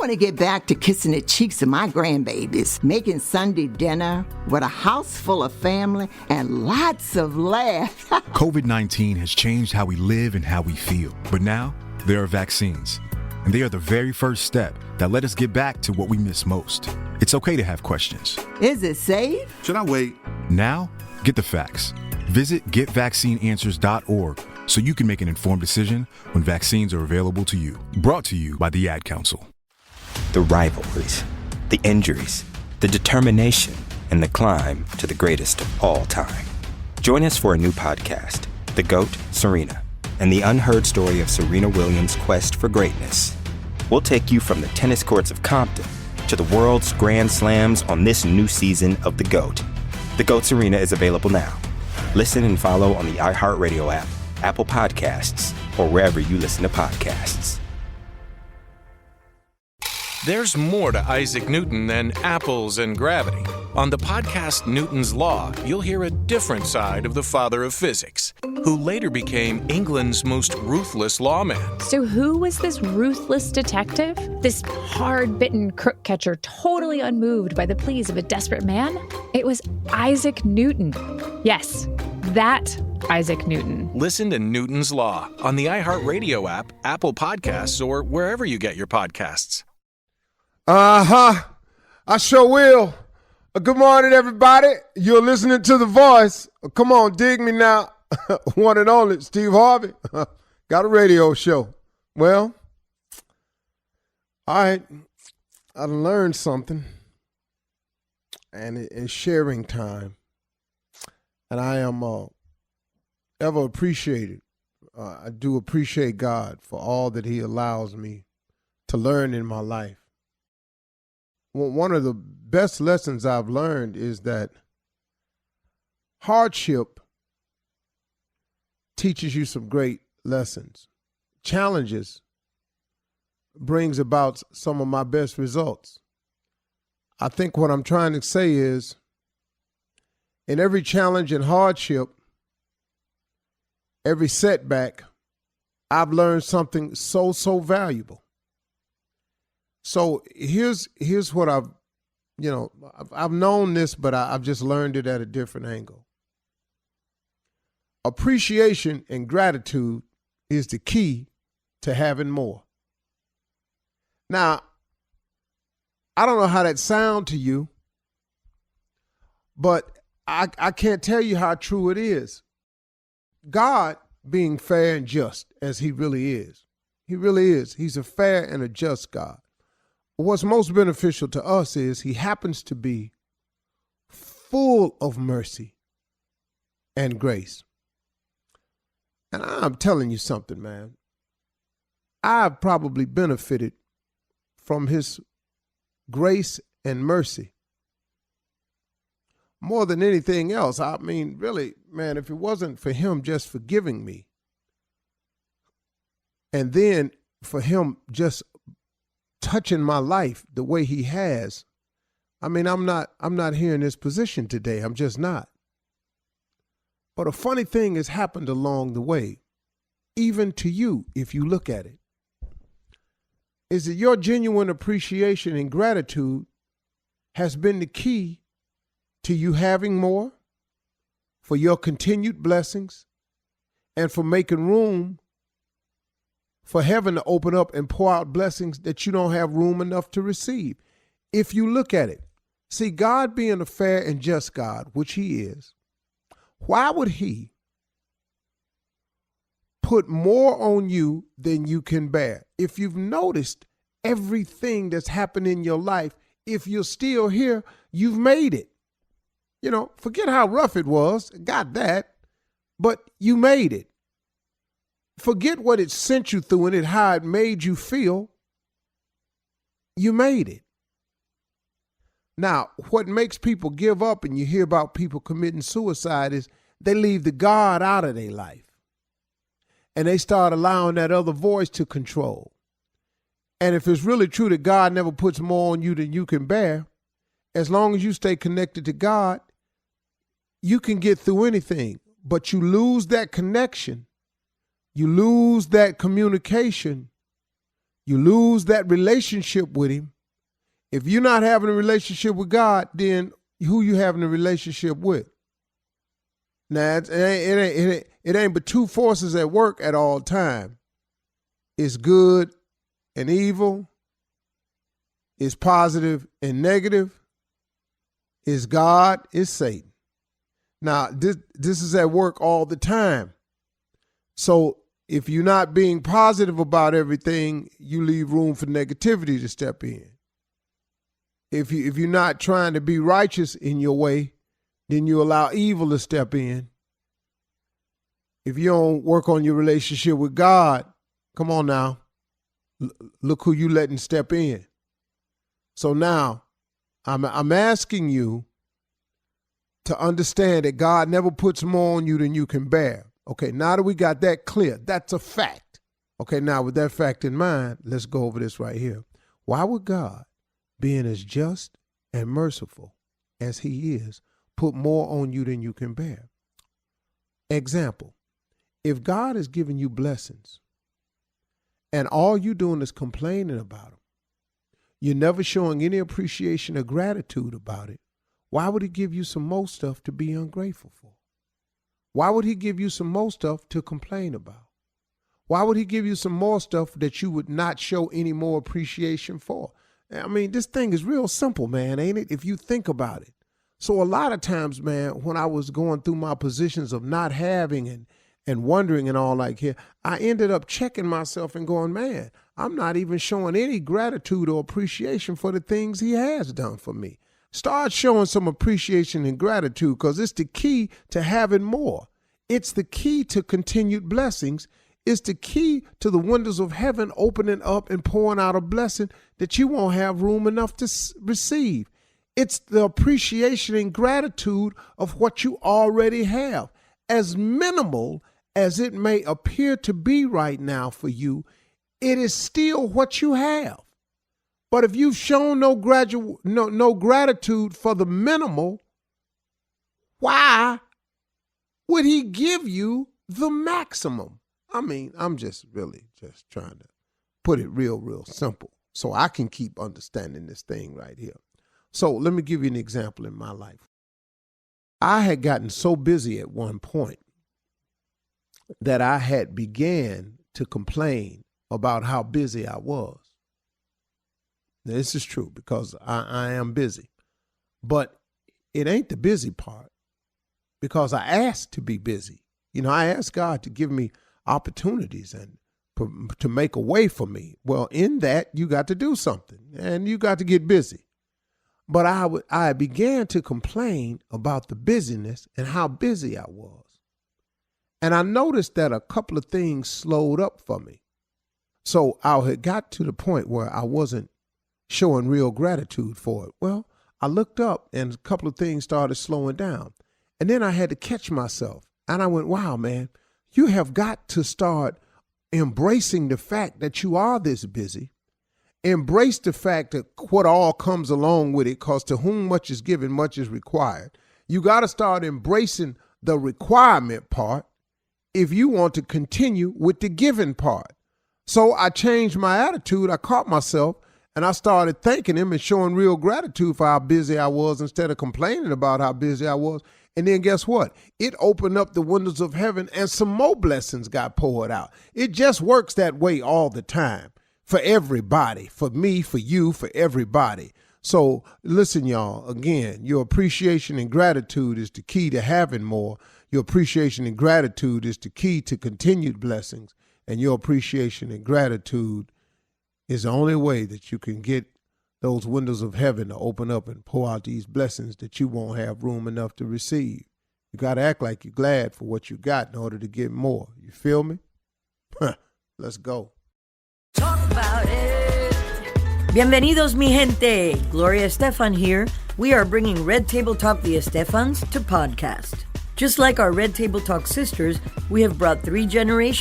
want to get back to kissing the cheeks of my grandbabies, making Sunday dinner with a house full of family and lots of laughs. COVID-19 has changed how we live and how we feel. But now, there are vaccines. And they are the very first step that let us get back to what we miss most. It's okay to have questions. Is it safe? Should I wait? Now, get the facts. Visit getvaccineanswers.org so you can make an informed decision when vaccines are available to you. Brought to you by the Ad Council. The rivalries, the injuries, the determination, and the climb to the greatest of all time. Join us for a new podcast, The GOAT, Serena, and the unheard story of Serena Williams' quest for greatness. We'll take you from the tennis courts of Compton to the world's Grand Slams on this new season of The GOAT. The GOAT Serena is available now. Listen and follow on the iHeartRadio app, Apple Podcasts, or wherever you listen to podcasts. There's more to Isaac Newton than apples and gravity. On the podcast Newton's Law, you'll hear a different side of the father of physics, who later became England's most ruthless lawman. So who was this ruthless detective? This hard-bitten crook catcher totally unmoved by the pleas of a desperate man? It was Isaac Newton. Yes, that Isaac Newton. Listen to Newton's Law on the iHeartRadio app, Apple Podcasts, or wherever you get your podcasts. I sure will. Good morning, everybody. You're listening to The Voice. Come on, dig me now. One and only, Steve Harvey. Got a radio show. Well, all right. I learned something, and it's sharing time. And I am ever appreciated. I do appreciate God for all that he allows me to learn in my life. One of the best lessons I've learned is that hardship teaches you some great lessons. Challenges brings about some of my best results. I think what I'm trying to say is, in every challenge and hardship, every setback, I've learned something so valuable. So here's what I've known this, but I've just learned it at a different angle. Appreciation and gratitude is the key to having more. Now, I don't know how that sounds to you, but I can't tell you how true it is. God being fair and just as he really is. He really is. He's a fair and a just God. What's most beneficial to us is he happens to be full of mercy and grace. And I'm telling you something, man. I've probably benefited from his grace and mercy more than anything else. I mean, really, man, if it wasn't for him just forgiving me, and then for him just touching my life the way he has, I mean, I'm not here in this position today. I'm just not. But a funny thing has happened along the way, even to you, if you look at it, is that your genuine appreciation and gratitude has been the key to you having more, for your continued blessings, and for making room for heaven to open up and pour out blessings that you don't have room enough to receive. If you look at it, see, God being a fair and just God, which he is, why would he put more on you than you can bear? If you've noticed everything that's happened in your life, if you're still here, you've made it. You know, forget how rough it was, got that, but you made it. Forget what it sent you through and how it made you feel. You made it. Now, what makes people give up, and you hear about people committing suicide, is they leave the God out of their life. And they start allowing that other voice to control. And if it's really true that God never puts more on you than you can bear, as long as you stay connected to God, you can get through anything. But you lose that connection. You lose that communication, You lose that relationship with him. If you're not having a relationship with God, then who you having a relationship with? Now, it ain't but two forces at work at all time. It's good and evil. It's positive and negative. It's God, it's Satan. Now, this is at work all the time. So if you're not being positive about everything, you leave room for negativity to step in. If you're not trying to be righteous in your way, then you allow evil to step in. If you don't work on your relationship with God, come on now, look who you letting step in. So now, I'm asking you to understand that God never puts more on you than you can bear. Okay, now that we got that clear, that's a fact. Okay, now with that fact in mind, let's go over this right here. Why would God, being as just and merciful as he is, put more on you than you can bear? Example, if God is giving you blessings and all you're doing is complaining about them, you're never showing any appreciation or gratitude about it, why would he give you some more stuff to be ungrateful for? Why would he give you some more stuff to complain about? Why would he give you some more stuff that you would not show any more appreciation for? I mean, this thing is real simple, man, ain't it? If you think about it. So a lot of times, man, when I was going through my positions of not having and wondering and all like here, I ended up checking myself and going, man, I'm not even showing any gratitude or appreciation for the things he has done for me. Start showing some appreciation and gratitude, because it's the key to having more. It's the key to continued blessings. It's the key to the windows of heaven opening up and pouring out a blessing that you won't have room enough to receive. It's the appreciation and gratitude of what you already have. As minimal as it may appear to be right now for you, it is still what you have. But if you've shown no gratitude for the minimal, why would he give you the maximum? I mean, I'm just really just trying to put it real simple so I can keep understanding this thing right here. So let me give you an example in my life. I had gotten so busy at one point that I had began to complain about how busy I was. Now, this is true because I am busy, but it ain't the busy part because I asked to be busy. You know, I asked God to give me opportunities and to make a way for me. Well, in that, you got to do something and you got to get busy. But I began to complain about the busyness and how busy I was. And I noticed that a couple of things slowed up for me. So I had got to the point where I wasn't showing real gratitude for it. Well, I looked up and a couple of things started slowing down. And then I had to catch myself. And I went, wow, man, you have got to start embracing the fact that you are this busy. Embrace the fact that what all comes along with it, because to whom much is given, much is required. You got to start embracing the requirement part if you want to continue with the giving part. So I changed my attitude. I caught myself and I started thanking him and showing real gratitude for how busy I was instead of complaining about how busy I was. And then guess what? It opened up the windows of heaven and some more blessings got poured out. It just works that way all the time for everybody, for me, for you, for everybody. So listen, y'all, again, your appreciation and gratitude is the key to having more. Your appreciation and gratitude is the key to continued blessings. And your appreciation and gratitude is the only way that you can get those windows of heaven to open up and pour out these blessings that you won't have room enough to receive. You got to act like you're glad for what you got in order to get more. You feel me? Let's go. Talk about it. Bienvenidos, mi gente. Gloria Estefan here. We are bringing Red Table Talk the Estefans to podcast. Just like our Red Table Talk sisters, we have brought 3 generations